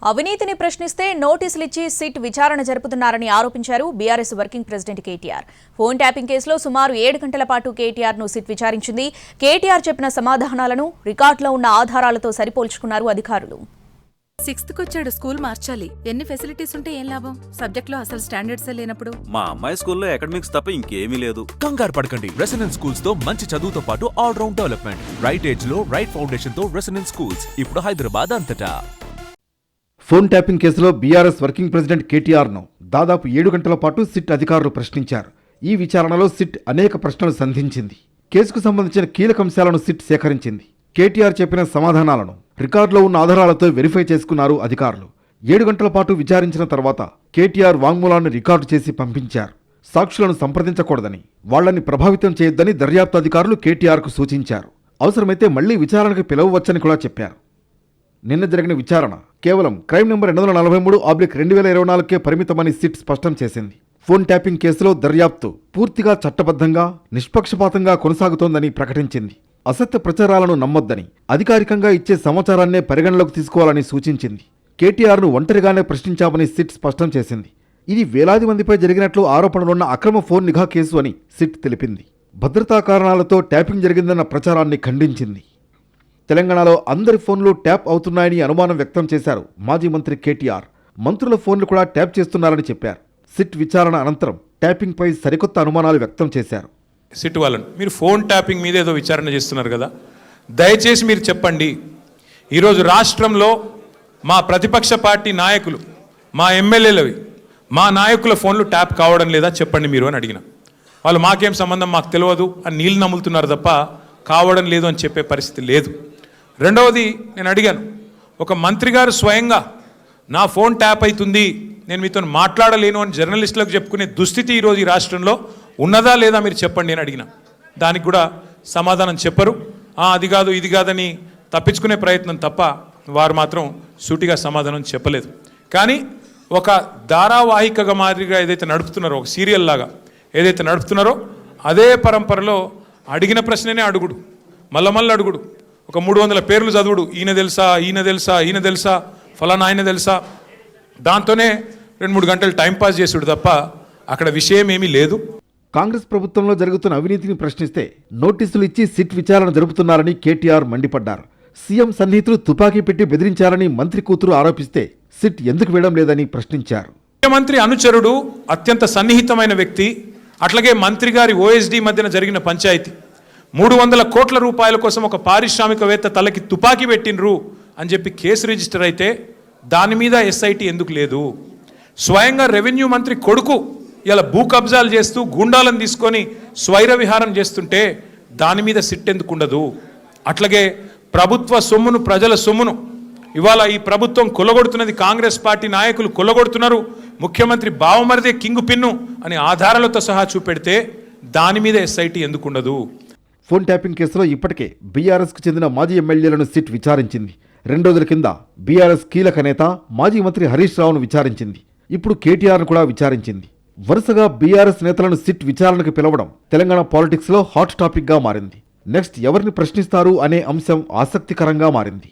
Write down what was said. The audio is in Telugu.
అవినీతిని ప్రశ్నిస్తే నోటీసులు ఇచ్చి సిట్ విచారణ జరుపుతున్నారని ఆరోపించారు BRS working president KTR. Phone tapping కేసులో సుమారు 7 గంటల పాటు కేటీఆర్ను సిట్ విచారించింది. కేటీఆర్ చెప్పిన సమాధానాలను రికార్డులో ఉన్న ఆధారాలతో సరిపోల్చుకున్నారు అధికారులు. 6th కొచ్చాడు, స్కూల్ మార్చాలి. ఎన్ని ఫెసిలిటీస్ ఉంటే ఏం లాభం? సబ్జెక్ట్లో అసలు స్టాండర్డ్సే లేనప్పుడు. మా అమ్మాయి స్కూల్లో అకాడమిక్స్ తప్ప ఇంకేమీ లేదు. కంగారు పడకండి. రెసిడెన్స్ స్కూల్స్ తో మంచి చదువుతో పాటు all round development. Right age లో రైట్ ఫౌండేషన్ తో రెసిడెన్స్ స్కూల్స్ ఇప్పుడు హైదరాబాద్ అంతటా. ఫోన్ ట్యాపింగ్ కేసులో బీఆర్ఎస్ వర్కింగ్ ప్రెసిడెంట్ కేటీఆర్ను దాదాపు 7 గంటల పాటు సిట్ అధికారులు ప్రశ్నించారు. ఈ విచారణలో సిట్ అనేక ప్రశ్నలు సంధించింది. కేసుకు సంబంధించిన కీలక అంశాలను సిట్ సేకరించింది. కేటీఆర్ చెప్పిన సమాధానాలను రికార్డులో ఉన్న ఆధారాలతో వెరిఫై చేసుకున్నారు అధికారులు. 7 గంటల పాటు విచారించిన తర్వాత కేటీఆర్ వాంగ్మూలాన్ని రికార్డు చేసి పంపించారు. సాక్షులను సంప్రదించకూడదని, వాళ్లని ప్రభావితం చేయొద్దని దర్యాప్తు అధికారులు కేటీఆర్కు సూచించారు. అవసరమైతే మళ్లీ విచారణకు పిలవవచ్చని కూడా చెప్పారు. నిన్న జరిగిన విచారణ కేవలం క్రైమ్ నెంబర్ 843/2024కే పరిమితమని సిట్ స్పష్టం చేసింది. ఫోన్ ట్యాపింగ్ కేసులో దర్యాప్తు పూర్తిగా చట్టబద్ధంగా, నిష్పక్షపాతంగా కొనసాగుతోందని ప్రకటించింది. అసత్య ప్రచారాలను నమ్మొద్దని, అధికారికంగా ఇచ్చే సమాచారాన్నే పరిగణలోకి తీసుకోవాలని సూచించింది. కేటీఆర్ను ఒంటరిగానే ప్రశ్నించామని సిట్ స్పష్టం చేసింది. ఇది వేలాది మందిపై జరిగినట్లు ఆరోపణలున్న అక్రమ ఫోన్ నిఘా కేసు అని సిట్ తెలిపింది. భద్రతా కారణాలతో ట్యాపింగ్ జరిగిందన్న ప్రచారాన్ని ఖండించింది. తెలంగాణలో అందరి ఫోన్లు ట్యాప్ అవుతున్నాయని అనుమానం వ్యక్తం చేశారు మాజీ మంత్రి కేటీఆర్. మంత్రుల ఫోన్లు కూడా ట్యాప్ చేస్తున్నారని చెప్పారు. సిట్ విచారణ అనంతరం ట్యాపింగ్పై సరికొత్త అనుమానాలు వ్యక్తం చేశారు. సిట్ వాళ్ళని మీరు ఫోన్ ట్యాపింగ్ మీద ఏదో విచారణ చేస్తున్నారు కదా, దయచేసి మీరు చెప్పండి, ఈరోజు రాష్ట్రంలో మా ప్రతిపక్ష పార్టీ నాయకులు, మా ఎమ్మెల్యేలవి, మా నాయకుల ఫోన్లు ట్యాప్ కావడం లేదా చెప్పండి మీరు అని అడిగిన. వాళ్ళు మాకేం సంబంధం, మాకు తెలియదు అని నీళ్ళు నమ్ములుతున్నారు తప్ప కావడం లేదు అని చెప్పే పరిస్థితి లేదు. రెండవది, నేను అడిగాను, ఒక మంత్రి గారు స్వయంగా నా ఫోన్ ట్యాప్ అవుతుంది, నేను మీతో మాట్లాడలేను అని జర్నలిస్టులకు చెప్పుకునే దుస్థితి ఈరోజు ఈ రాష్ట్రంలో ఉన్నదా లేదా మీరు చెప్పండి అని అడిగిన. దానికి కూడా సమాధానం చెప్పరు. అది కాదు ఇది కాదని తప్పించుకునే ప్రయత్నం తప్ప వారు మాత్రం సూటిగా సమాధానం చెప్పలేదు. కానీ ఒక ధారావాహికగా మాదిరిగా ఏదైతే నడుపుతున్నారో, ఒక సీరియల్ లాగా ఏదైతే నడుపుతున్నారో అదే పరంపరలో అడిగిన ప్రశ్ననే అడుగుడు, మళ్ళీ అడుగుడు, ఒక 300 పేర్లు చదువుడు, ఈయన తెలుసా, ఈయన తెలుసా, ఈయన తెలుసా, ఫలానా ఆయన తెలుసా, దాంతోనే 2-3 గంటలు టైంపాస్ చేసుడు తప్ప అక్కడ విషయం ఏమీ లేదు. కాంగ్రెస్ ప్రభుత్వంలో జరుగుతున్న అవినీతిని ప్రశ్నిస్తే నోటీసులు ఇచ్చి సిట్ విచారణ జరుపుతున్నారని కేటీఆర్ మండిపడ్డారు. సీఎం సన్నిహితులు తుపాకీ పెట్టి బెదిరించారని మంత్రి కూతురు ఆరోపిస్తే సిట్ ఎందుకు వేయడం లేదని ప్రశ్నించారు. ముఖ్యమంత్రి అనుచరుడు, అత్యంత సన్నిహితమైన వ్యక్తి, అట్లాగే మంత్రి గారి ఓఎస్డీ మధ్యన జరిగిన పంచాయతీ 300 కోట్ల రూపాయల కోసం ఒక పారిశ్రామికవేత్త తలకి తుపాకీ పెట్టినరు అని చెప్పి కేసు రిజిస్టర్ అయితే దాని మీద ఎస్ఐటీ ఎందుకు లేదు? స్వయంగా రెవెన్యూ మంత్రి కొడుకు ఇలా భూ కబ్జాలు చేస్తూ గుండాలను తీసుకొని స్వైర విహారం చేస్తుంటే దాని మీద సిట్ ఎందుకు ఉండదు? అట్లాగే ప్రభుత్వ సొమ్మును, ప్రజల సొమ్మును ఇవాళ ఈ ప్రభుత్వం కొల్లగొడుతున్నది, కాంగ్రెస్ పార్టీ నాయకులు కొల్లగొడుతున్నారు, ముఖ్యమంత్రి బావమరిదే కింగు పిన్ను అని ఆధారాలతో సహా చూపెడితే దాని మీద ఎస్ఐటీ ఎందుకు ఉండదు? ఫోన్ ట్యాపింగ్ కేసులో ఇప్పటికే బీఆర్ఎస్కు చెందిన మాజీ ఎమ్మెల్యేలను సిట్ విచారించింది. 2 రోజుల కింద బీఆర్ఎస్ కీలక నేత మాజీ మంత్రి హరీష్ రావును విచారించింది. ఇప్పుడు కేటీఆర్ను కూడా విచారించింది. వరుసగా బీఆర్ఎస్ నేతలను సిట్ విచారణకు పిలవడం తెలంగాణ పాలిటిక్స్లో హాట్ టాపిక్గా మారింది. నెక్స్ట్ ఎవరిని ప్రశ్నిస్తారు అనే అంశం ఆసక్తికరంగా మారింది.